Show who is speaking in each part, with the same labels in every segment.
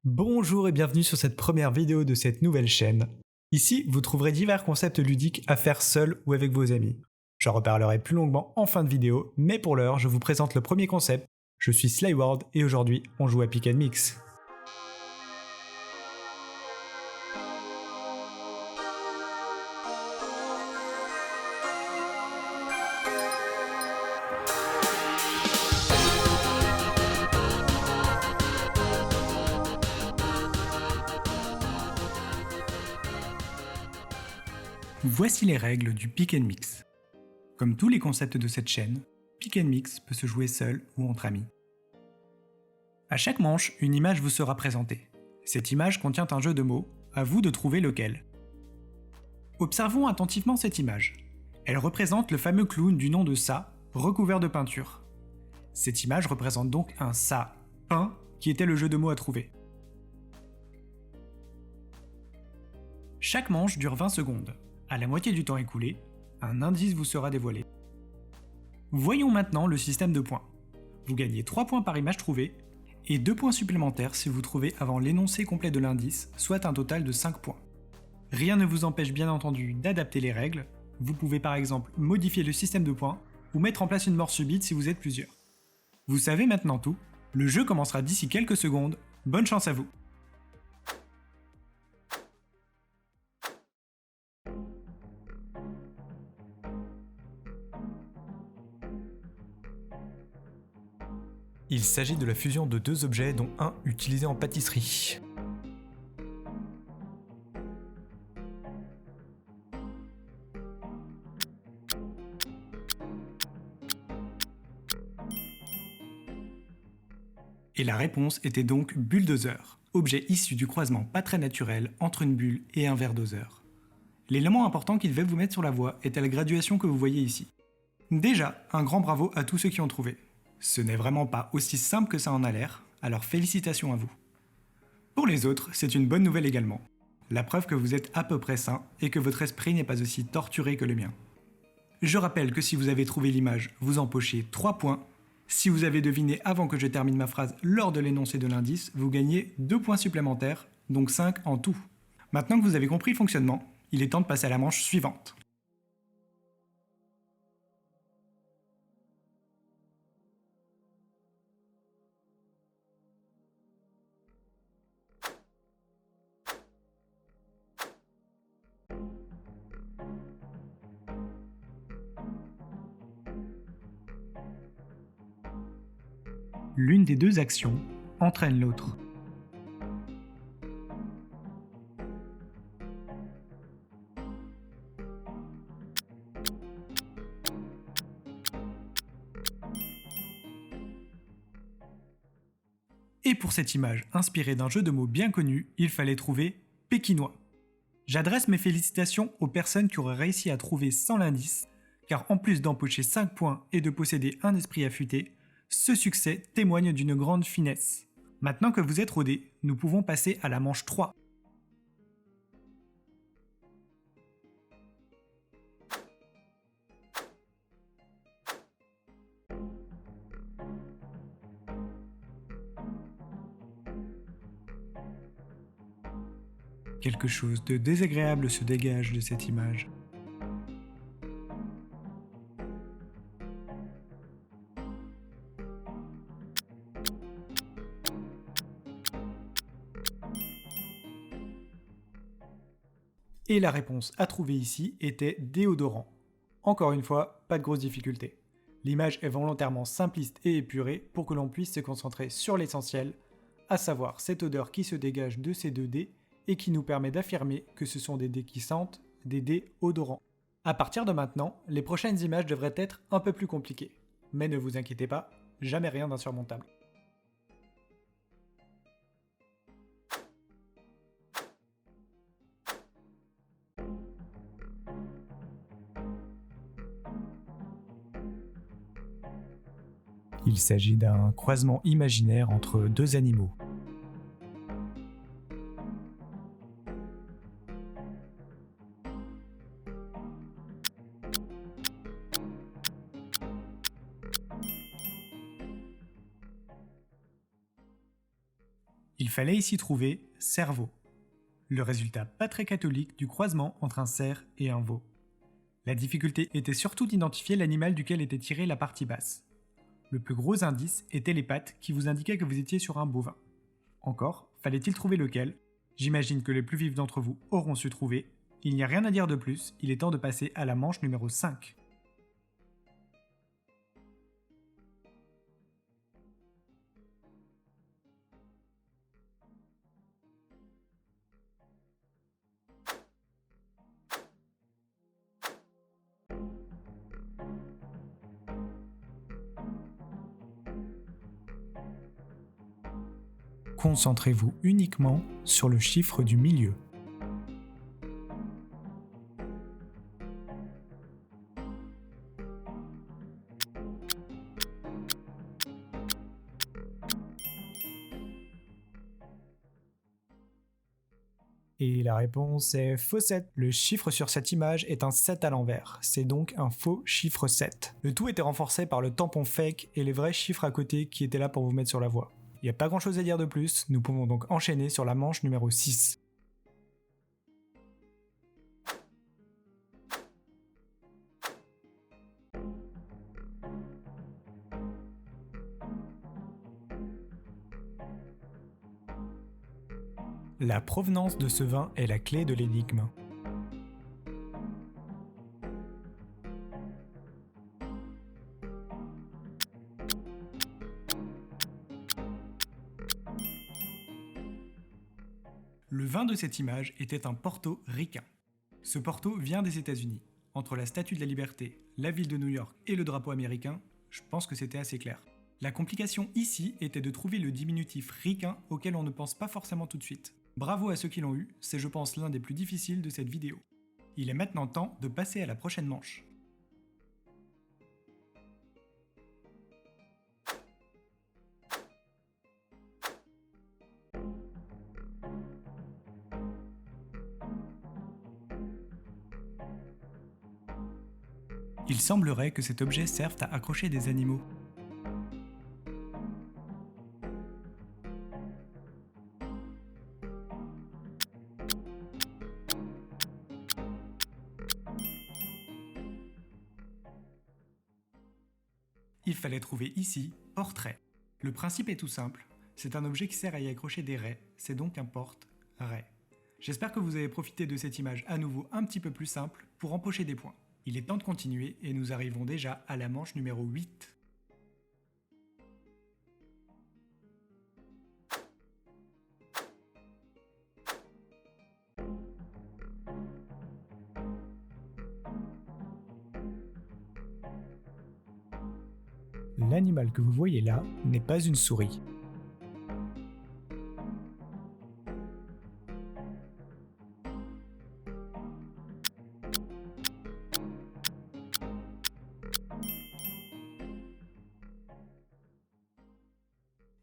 Speaker 1: Bonjour et bienvenue sur cette première vidéo de cette nouvelle chaîne. Ici, vous trouverez divers concepts ludiques à faire seul ou avec vos amis. J'en reparlerai plus longuement en fin de vidéo, mais pour l'heure, je vous présente le premier concept. Je suis Slyward et aujourd'hui, on joue à Pick and Mix. Voici les règles du Pick and Mix. Comme tous les concepts de cette chaîne, Pick and Mix peut se jouer seul ou entre amis. À chaque manche, une image vous sera présentée. Cette image contient un jeu de mots, à vous de trouver lequel. Observons attentivement cette image. Elle représente le fameux clown du nom de Ça, recouvert de peinture. Cette image représente donc un Ça peint qui était le jeu de mots à trouver. Chaque manche dure 20 secondes. À la moitié du temps écoulé, un indice vous sera dévoilé. Voyons maintenant le système de points. Vous gagnez 3 points par image trouvée et 2 points supplémentaires si vous trouvez avant l'énoncé complet de l'indice, soit un total de 5 points. Rien ne vous empêche bien entendu d'adapter les règles. Vous pouvez par exemple modifier le système de points ou mettre en place une mort subite si vous êtes plusieurs. Vous savez maintenant tout, le jeu commencera d'ici quelques secondes, bonne chance à vous! Il s'agit de la fusion de deux objets dont un utilisé en pâtisserie. Et la réponse était donc bulldozer, objet issu du croisement pas très naturel entre une bulle et un verre doseur. L'élément important qu'il devait vous mettre sur la voie était la graduation que vous voyez ici. Déjà, un grand bravo à tous ceux qui ont trouvé. Ce n'est vraiment pas aussi simple que ça en a l'air, alors félicitations à vous. Pour les autres, c'est une bonne nouvelle également. La preuve que vous êtes à peu près sain et que votre esprit n'est pas aussi torturé que le mien. Je rappelle que si vous avez trouvé l'image, vous empochez 3 points. Si vous avez deviné avant que je termine ma phrase lors de l'énoncé de l'indice, vous gagnez 2 points supplémentaires, donc 5 en tout. Maintenant que vous avez compris le fonctionnement, il est temps de passer à la manche suivante. L'une des deux actions entraîne l'autre. Et pour cette image inspirée d'un jeu de mots bien connu, il fallait trouver Pékinois. J'adresse mes félicitations aux personnes qui auraient réussi à trouver sans l'indice, car en plus d'empocher 5 points et de posséder un esprit affûté, ce succès témoigne d'une grande finesse. Maintenant que vous êtes rodés, nous pouvons passer à la manche 3. Quelque chose de désagréable se dégage de cette image. Et la réponse à trouver ici était déodorant. Encore une fois, pas de grosse difficulté. L'image est volontairement simpliste et épurée pour que l'on puisse se concentrer sur l'essentiel, à savoir cette odeur qui se dégage de ces deux dés et qui nous permet d'affirmer que ce sont des dés qui sentent, des dés odorants. À partir de maintenant, les prochaines images devraient être un peu plus compliquées. Mais ne vous inquiétez pas, jamais rien d'insurmontable. Il s'agit d'un croisement imaginaire entre deux animaux. Il fallait ici trouver cerveau, le résultat pas très catholique du croisement entre un cerf et un veau. La difficulté était surtout d'identifier l'animal duquel était tirée la partie basse. Le plus gros indice était les pattes qui vous indiquaient que vous étiez sur un bovin. Encore, fallait-il trouver lequel? J'imagine que les plus vifs d'entre vous auront su trouver. Il n'y a rien à dire de plus, il est temps de passer à la manche numéro 5. Concentrez-vous uniquement sur le chiffre du milieu. Et la réponse est faux 7. Le chiffre sur cette image est un 7 à l'envers. C'est donc un faux chiffre 7. Le tout était renforcé par le tampon fake et les vrais chiffres à côté qui étaient là pour vous mettre sur la voie. Il n'y a pas grand chose à dire de plus, nous pouvons donc enchaîner sur la manche numéro 6. La provenance de ce vin est la clé de l'énigme. Le vin de cette image était un Porto ricain. Ce Porto vient des États-Unis. Entre la Statue de la Liberté, la ville de New York et le drapeau américain, je pense que c'était assez clair. La complication ici était de trouver le diminutif ricain auquel on ne pense pas forcément tout de suite. Bravo à ceux qui l'ont eu, c'est je pense l'un des plus difficiles de cette vidéo. Il est maintenant temps de passer à la prochaine manche. Il semblerait que cet objet serve à accrocher des animaux. Il fallait trouver ici portrait. Le principe est tout simple, c'est un objet qui sert à y accrocher des raies, c'est donc un porte-raie. J'espère que vous avez profité de cette image à nouveau un petit peu plus simple pour empocher des points. Il est temps de continuer et nous arrivons déjà à la manche numéro 8. L'animal que vous voyez là n'est pas une souris.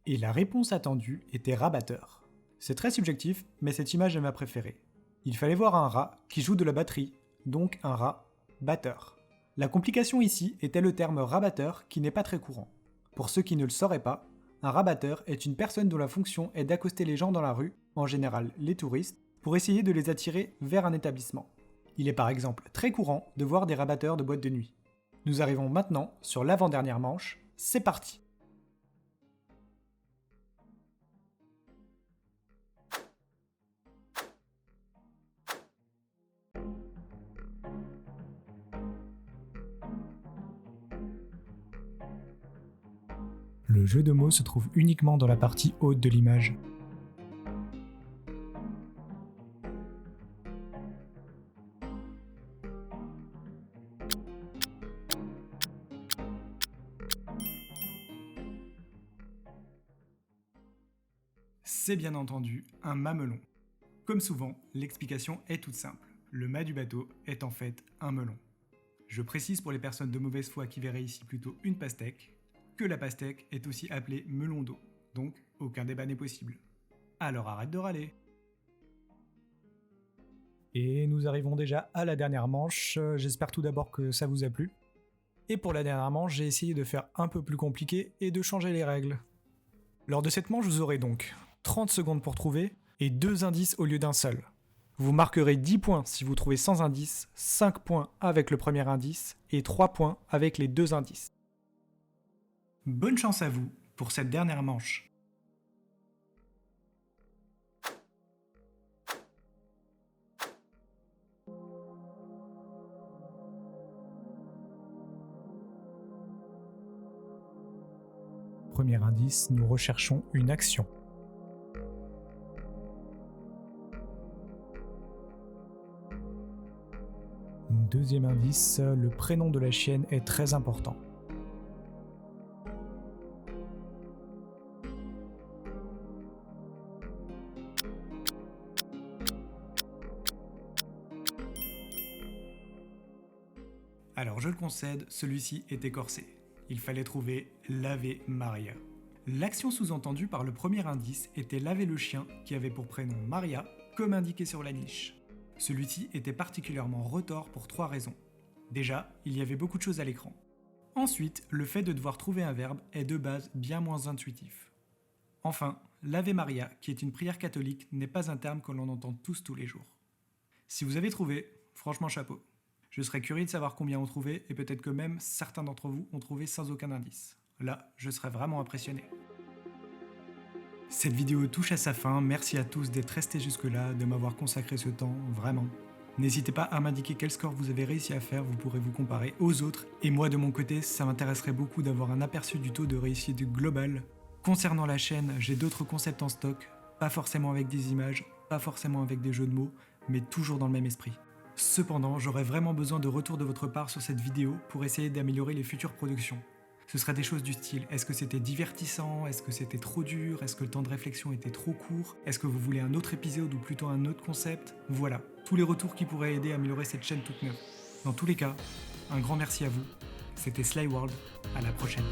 Speaker 1: Et la réponse attendue était rabatteur. C'est très subjectif, mais cette image est ma préférée. Il fallait voir un rat qui joue de la batterie, donc un rat batteur. La complication ici était le terme rabatteur qui n'est pas très courant. Pour ceux qui ne le sauraient pas, un rabatteur est une personne dont la fonction est d'accoster les gens dans la rue, en général les touristes, pour essayer de les attirer vers un établissement. Il est par exemple très courant de voir des rabatteurs de boîtes de nuit. Nous arrivons maintenant sur l'avant-dernière manche, c'est parti! Le jeu de mots se trouve uniquement dans la partie haute de l'image. C'est bien entendu un mamelon. Comme souvent, l'explication est toute simple. Le mât du bateau est en fait un melon. Je précise pour les personnes de mauvaise foi qui verraient ici plutôt une pastèque, que la pastèque est aussi appelée melon d'eau, donc aucun débat n'est possible. Alors arrête de râler. Et nous arrivons déjà à la dernière manche, j'espère tout d'abord que ça vous a plu. Et pour la dernière manche, j'ai essayé de faire un peu plus compliqué et de changer les règles. Lors de cette manche, vous aurez donc 30 secondes pour trouver et 2 indices au lieu d'un seul. Vous marquerez 10 points si vous trouvez sans indice, 5 points avec le premier indice et 3 points avec les 2 indices. Bonne chance à vous pour cette dernière manche. Premier indice, nous recherchons une action. Deuxième indice, le prénom de la chienne est très important. Alors je le concède, celui-ci était corsé. Il fallait trouver l'Ave Maria. L'action sous-entendue par le premier indice était laver le chien qui avait pour prénom Maria, comme indiqué sur la niche. Celui-ci était particulièrement retors pour 3 raisons. Déjà, il y avait beaucoup de choses à l'écran. Ensuite, le fait de devoir trouver un verbe est de base bien moins intuitif. Enfin, l'Ave Maria, qui est une prière catholique, n'est pas un terme que l'on entend tous les jours. Si vous avez trouvé, franchement chapeau. Je serais curieux de savoir combien ont trouvé et peut-être que même certains d'entre vous ont trouvé sans aucun indice. Là, je serais vraiment impressionné. Cette vidéo touche à sa fin, merci à tous d'être restés jusque-là, de m'avoir consacré ce temps, vraiment. N'hésitez pas à m'indiquer quel score vous avez réussi à faire, vous pourrez vous comparer aux autres. Et moi de mon côté, ça m'intéresserait beaucoup d'avoir un aperçu du taux de réussite global. Concernant la chaîne, j'ai d'autres concepts en stock, pas forcément avec des images, pas forcément avec des jeux de mots, mais toujours dans le même esprit. Cependant, j'aurais vraiment besoin de retour de votre part sur cette vidéo pour essayer d'améliorer les futures productions. Ce seraient des choses du style, est-ce que c'était divertissant, est-ce que c'était trop dur, est-ce que le temps de réflexion était trop court, est-ce que vous voulez un autre épisode ou plutôt un autre concept? Voilà, tous les retours qui pourraient aider à améliorer cette chaîne toute neuve. Dans tous les cas, un grand merci à vous, c'était Sly World, à la prochaine.